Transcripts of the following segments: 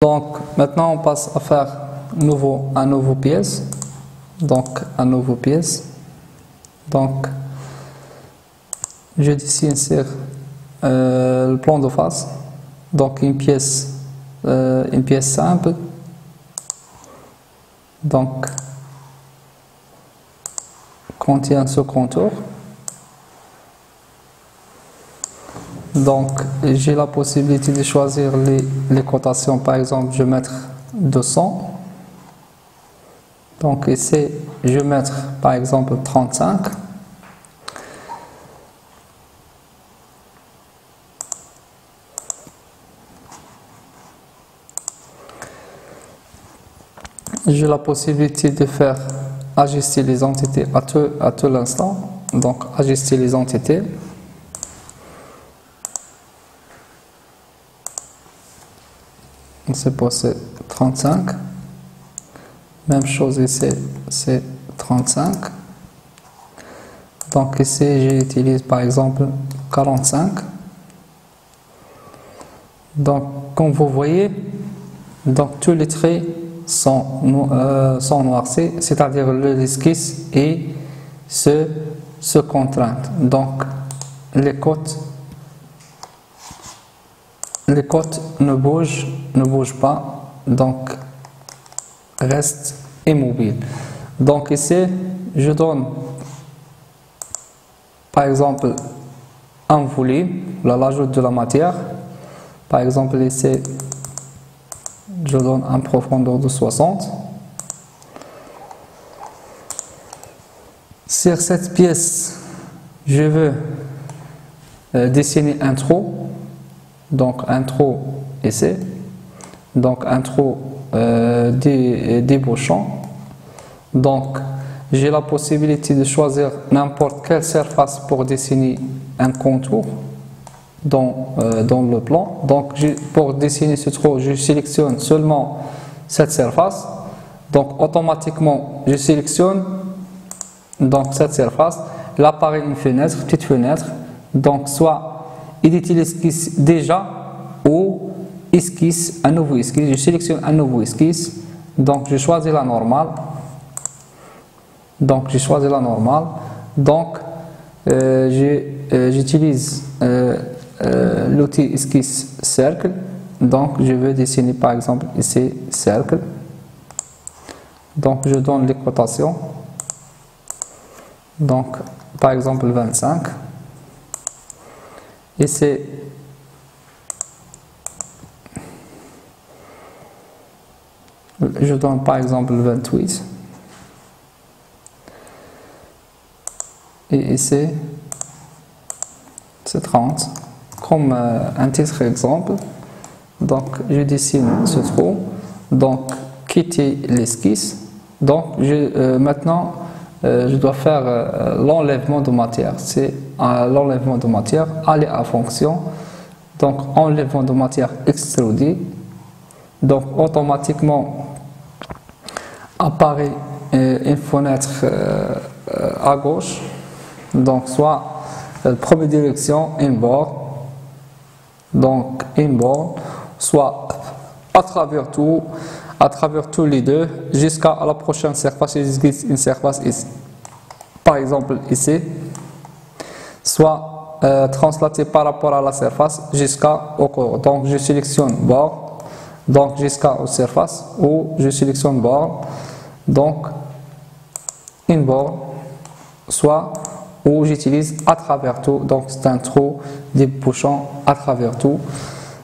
Donc maintenant on passe à faire un nouveau pièce. Donc un nouveau pièce. Donc je dessine sur le plan de face. Donc une pièce simple. Donc contient ce contour. Donc j'ai la possibilité de choisir les cotations. Par exemple, je vais mettre 200. Donc ici, je vais mettre par exemple 35. J'ai la possibilité de faire ajuster les entités à tout l'instant. Donc ajuster les entités. C'est pour 35. Même chose ici, c'est 35. Donc ici, j'utilise par exemple 45. Donc comme vous voyez, donc tous les traits sont noircis, c'est-à-dire l'esquisse et se contrainte. Donc les côtes ne bougent pas, donc restent immobiles. Donc ici, je donne par exemple un volume, l'ajout de la matière. Par exemple ici, je donne une profondeur de 60. Sur cette pièce, je veux dessiner un trou. Donc un trou ici, donc un trou débouchant. Donc j'ai la possibilité de choisir n'importe quelle surface pour dessiner un contour dans le plan. Donc pour dessiner ce trou, je sélectionne seulement cette surface. Donc automatiquement je sélectionne donc cette surface. Là apparaît une fenêtre, petite fenêtre. Donc soit éditer l'esquisse déjà ou esquisse, un nouveau esquisse. Je sélectionne un nouveau esquisse. Donc je choisis la normale. Donc j'utilise l'outil esquisse cercle. Donc je veux dessiner par exemple ici cercle. Donc je donne les cotations. Donc par exemple 25. Ici, je donne par exemple 28. Et ici, c'est 30. Comme un titre exemple. Donc, je dessine ce trou. Donc, quitter l'esquisse. Donc, maintenant, je dois faire l'enlèvement de matière. C'est l'enlèvement de matière, aller à fonction. Donc, enlèvement de matière extrudée. Donc, automatiquement, apparaît une fenêtre à gauche. Donc, soit première direction, inboard. Donc, inboard, soit à travers tous les deux, jusqu'à la prochaine surface, une surface ici. Par exemple, ici, soit translaté par rapport à la surface jusqu'au corps. Donc, je sélectionne bord, donc jusqu'à la surface, ou je sélectionne bord, donc inboard, soit où j'utilise à travers tout. Donc, c'est un trou débouchant à travers tout.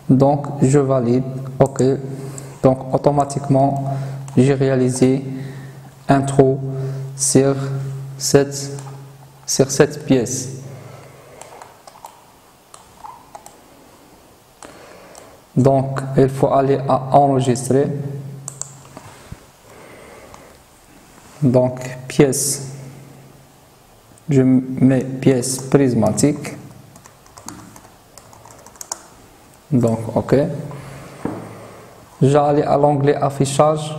Donc, je valide, OK. Donc, automatiquement, j'ai réalisé un trou sur cette pièce. Donc, il faut aller à enregistrer. Donc, pièce. Je mets pièce prismatique. Donc, OK. J'allais à l'onglet affichage.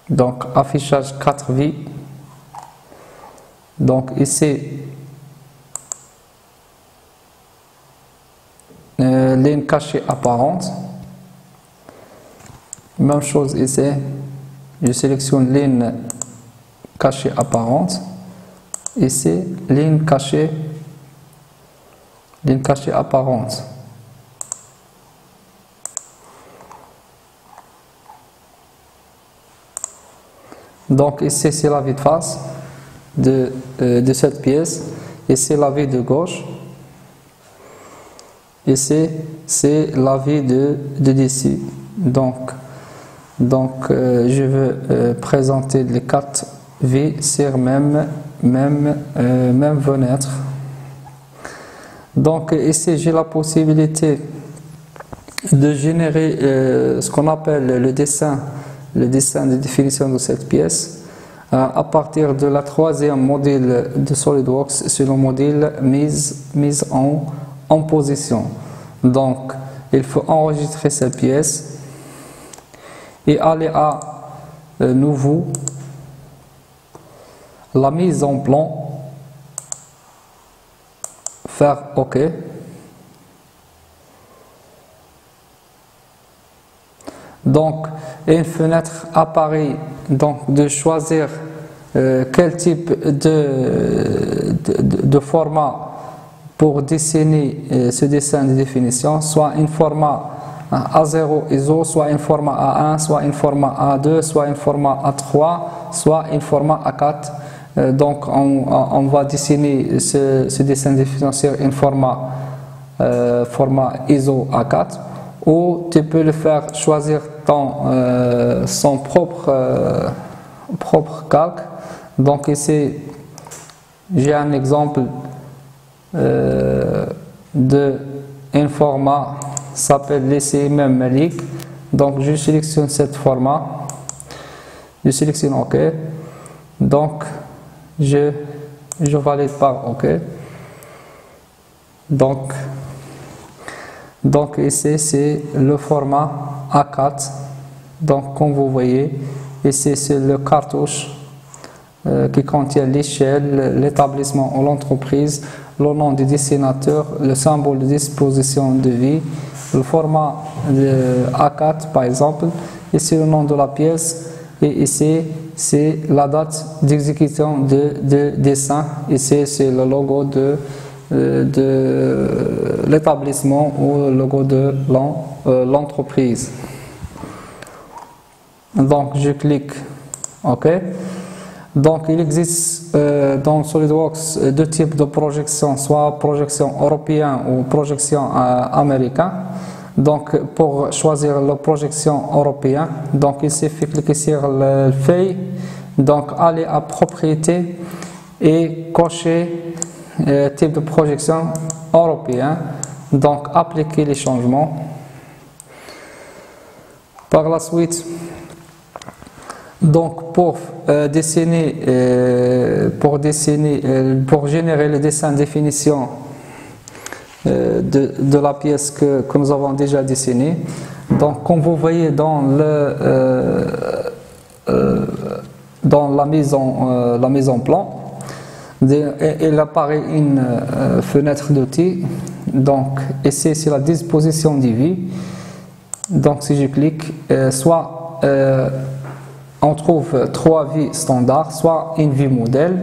Donc, affichage 4 vies. Donc, ici, ligne cachée apparente. Même chose ici, je sélectionne ligne cachée apparente. Ici, ligne cachée apparente. Donc ici c'est la vue de face de cette pièce, ici la vue de gauche, ici c'est la vue de dessus. Donc je veux présenter les 4 vues sur même fenêtre. Donc ici j'ai la possibilité de générer ce qu'on appelle le dessin de définition de cette pièce à partir de la 3e module de SolidWorks sur le module mise en position. Donc il faut enregistrer cette pièce et aller à nouveau, la mise en plan, faire OK. Donc une fenêtre apparaît, donc de choisir quel type de format pour dessiner ce dessin de définition, soit un format A0 ISO, soit un format A1, soit un format A2, soit un format A3, soit un format A4. Donc on va dessiner ce dessin de définition sur un format ISO A4, ou tu peux le faire choisir son propre calque. Donc ici j'ai un exemple d'un format s'appelle l'ECMM Malik. Donc je sélectionne ce format, je sélectionne OK, donc je valide par OK. Donc ici c'est le format A4. Donc comme vous voyez, ici c'est le cartouche qui contient l'échelle, l'établissement ou l'entreprise, le nom du dessinateur, le symbole de disposition de vie, le format de A4 par exemple, ici le nom de la pièce, et ici c'est la date d'exécution de dessin, ici c'est le logo de l'établissement ou le logo de l'entreprise. Donc je clique OK. Donc il existe dans SolidWorks 2 types de projection, soit projection européenne ou projection américaine. Donc pour choisir la projection européenne, donc il suffit de cliquer sur la feuille, donc aller à propriété et cocher type de projection européen, donc appliquer les changements. Par la suite, donc pour générer le dessin de définition de la pièce que nous avons déjà dessinée, donc comme vous voyez dans la mise en plan, il apparaît une fenêtre d'outils. Donc ici c'est la disposition des vues. Donc si je clique, soit on trouve 3 vues standards, soit une vue modèle,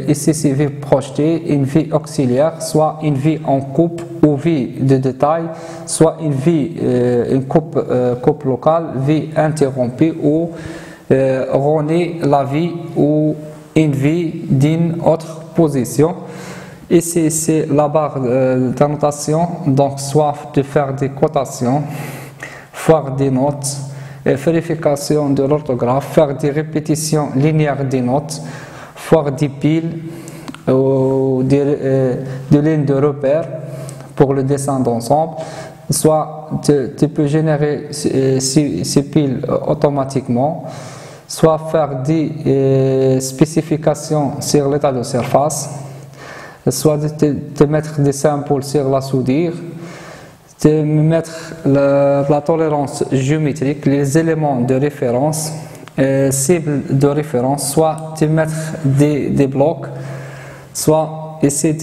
ici c'est vue projetée, une vue auxiliaire, soit une vue en coupe ou vue de détail, soit une coupe locale, vue interrompue ou rôner la vue ou une vue d'une autre position. Ici c'est la barre d'annotation, donc soit de faire des cotations, faire des notes, vérification de l'orthographe, faire des répétitions linéaires des notes, faire des piles ou des lignes de repère pour le dessin d'ensemble. Soit tu peux générer ces piles automatiquement, soit faire des spécifications sur l'état de surface, soit de mettre des symboles sur la soudure, de mettre la tolérance géométrique, les éléments de référence, cibles de référence, soit de mettre des blocs, soit ici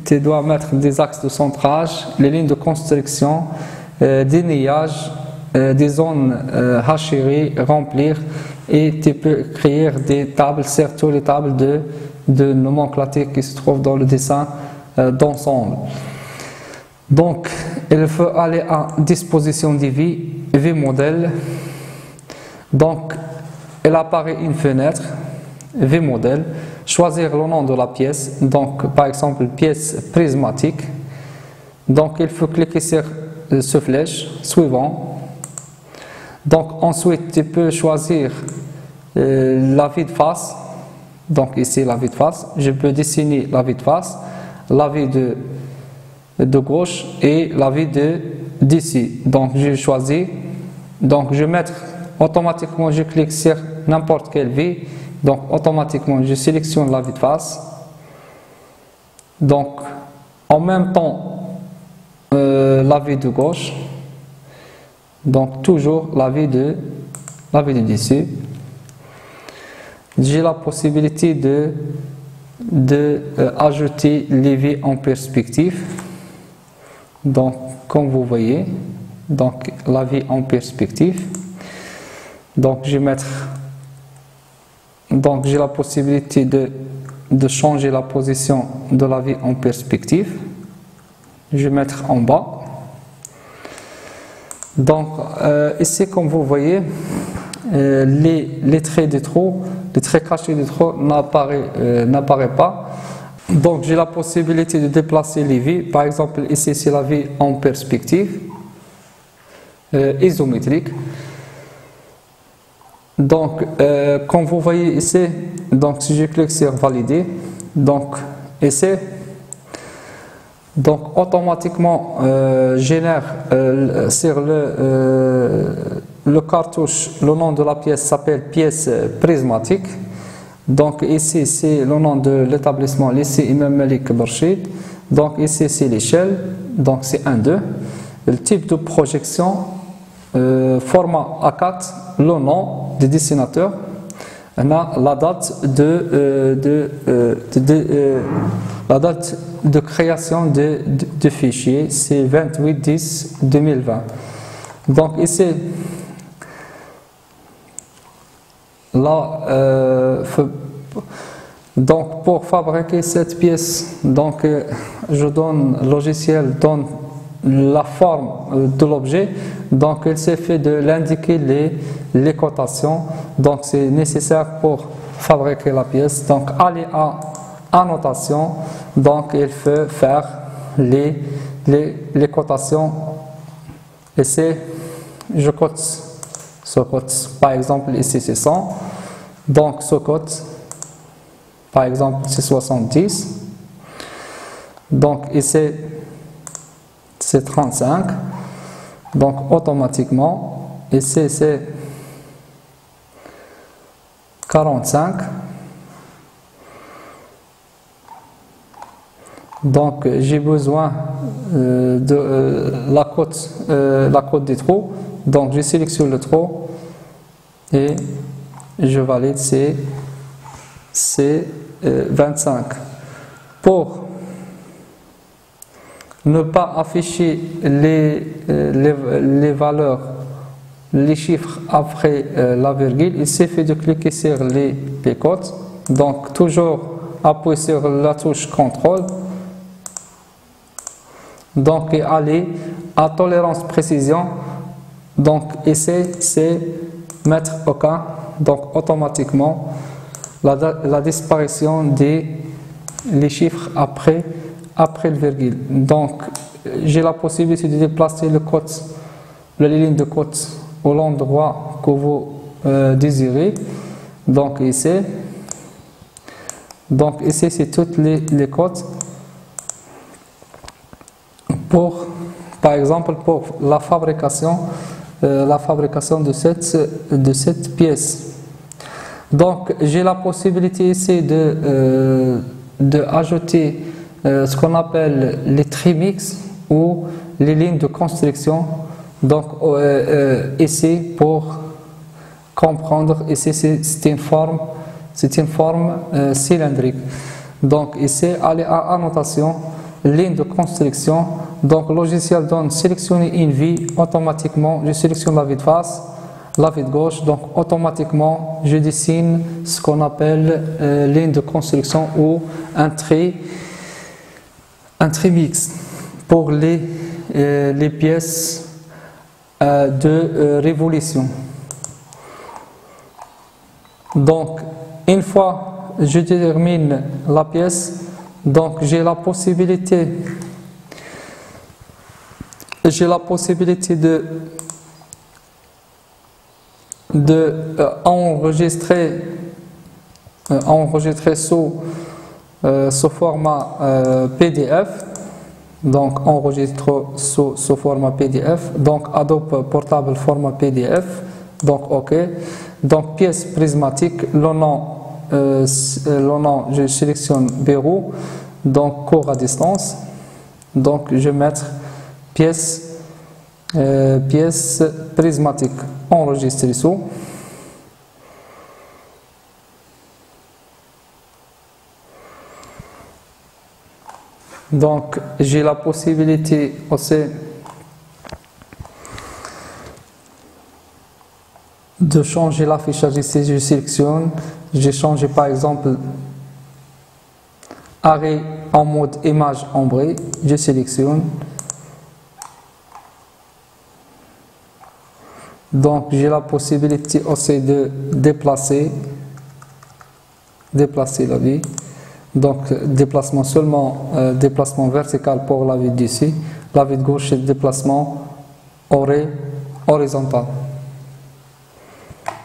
tu dois mettre des axes de centrage, les lignes de construction, des neillages, des zones hachées, remplir, et tu peux créer des tables, surtout les tables de nomenclature qui se trouvent dans le dessin d'ensemble. Donc il faut aller à disposition des V-modèle. Donc il apparaît une fenêtre V-modèle, choisir le nom de la pièce, donc par exemple pièce prismatique. Donc il faut cliquer sur ce flèche suivant. Donc ensuite tu peux choisir la vue de face. Donc ici la vue de face, je peux dessiner la vue de face, la vue de gauche et la vue d'ici. Donc je choisis, donc je vais mettre automatiquement, je clique sur n'importe quelle vue, donc automatiquement je sélectionne la vue de face. Donc en même temps la vue de gauche, donc toujours la vue de dessus. J'ai la possibilité de ajouter les vues en perspective. Donc comme vous voyez, donc la vue en perspective. Donc je vais mettre, donc j'ai la possibilité de changer la position de la vue en perspective. Je vais mettre en bas. Donc ici comme vous voyez, les traits de trop, les traits cachés de trop n'apparaissent pas. Donc j'ai la possibilité de déplacer les vues. Par exemple ici c'est la vue en perspective isométrique. Donc comme vous voyez ici, donc si je clique sur valider, donc ici, donc automatiquement génère sur le cartouche, le nom de la pièce s'appelle pièce prismatique. Donc ici c'est le nom de l'établissement, lycée Imam Malik Berchid. Donc ici c'est l'échelle, donc c'est 1-2. Le type de projection, format A4, le nom du dessinateur, on a la date la date de création de fichier, c'est 28/10/2020. Donc ici, là, donc pour fabriquer cette pièce, donc je donne, le logiciel donne la forme de l'objet, donc il suffit de l'indiquer les cotations, donc c'est nécessaire pour fabriquer la pièce. Donc aller à annotation, donc il faut faire les cotations. Ici je cote ce code, par exemple ici c'est 100, donc ce code par exemple c'est 70, donc ici c'est 35, donc automatiquement ici c'est 45. Donc j'ai besoin de la cote des trous, donc je sélectionne le trou et je valide, c'est 25. Pour ne pas afficher les valeurs, les chiffres après la virgule, il suffit de cliquer sur les codes, donc toujours appuyer sur la touche CTRL. Donc et aller à tolérance précision, donc ici c'est mettre OK, donc automatiquement la disparition les chiffres après le virgule. Donc j'ai la possibilité de déplacer la ligne de code au l'endroit que vous désirez. Donc ici c'est toutes les codes. Par exemple pour la fabrication de cette pièce. Donc j'ai la possibilité ici de ajouter ce qu'on appelle les trimix ou les lignes de construction. Donc ici pour comprendre, ici c'est une forme cylindrique. Donc ici, allez à annotation, ligne de construction. Donc le logiciel donne sélectionner une vie, automatiquement je sélectionne la vie de face, la vie de gauche, donc automatiquement je dessine ce qu'on appelle ligne de construction ou un trait mixte pour les pièces de révolution. Donc une fois je détermine la pièce, donc j'ai la possibilité de enregistrer sous format PDF. Donc enregistre sous format PDF, donc Adobe Portable format PDF, donc OK. Donc pièce prismatique, le nom je sélectionne bureau, donc cours à distance, donc je vais mettre pièce prismatique, enregistrer sous. Donc j'ai la possibilité aussi de changer l'affichage. Ici je sélectionne, j'ai changé par exemple arrêt en mode image ombrée, je sélectionne. Donc j'ai la possibilité aussi de déplacer la vie. Donc déplacement seulement déplacement vertical pour la vue d'ici, la vue de gauche c'est déplacement horizontal.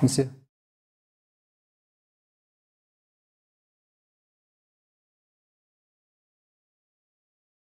Ici.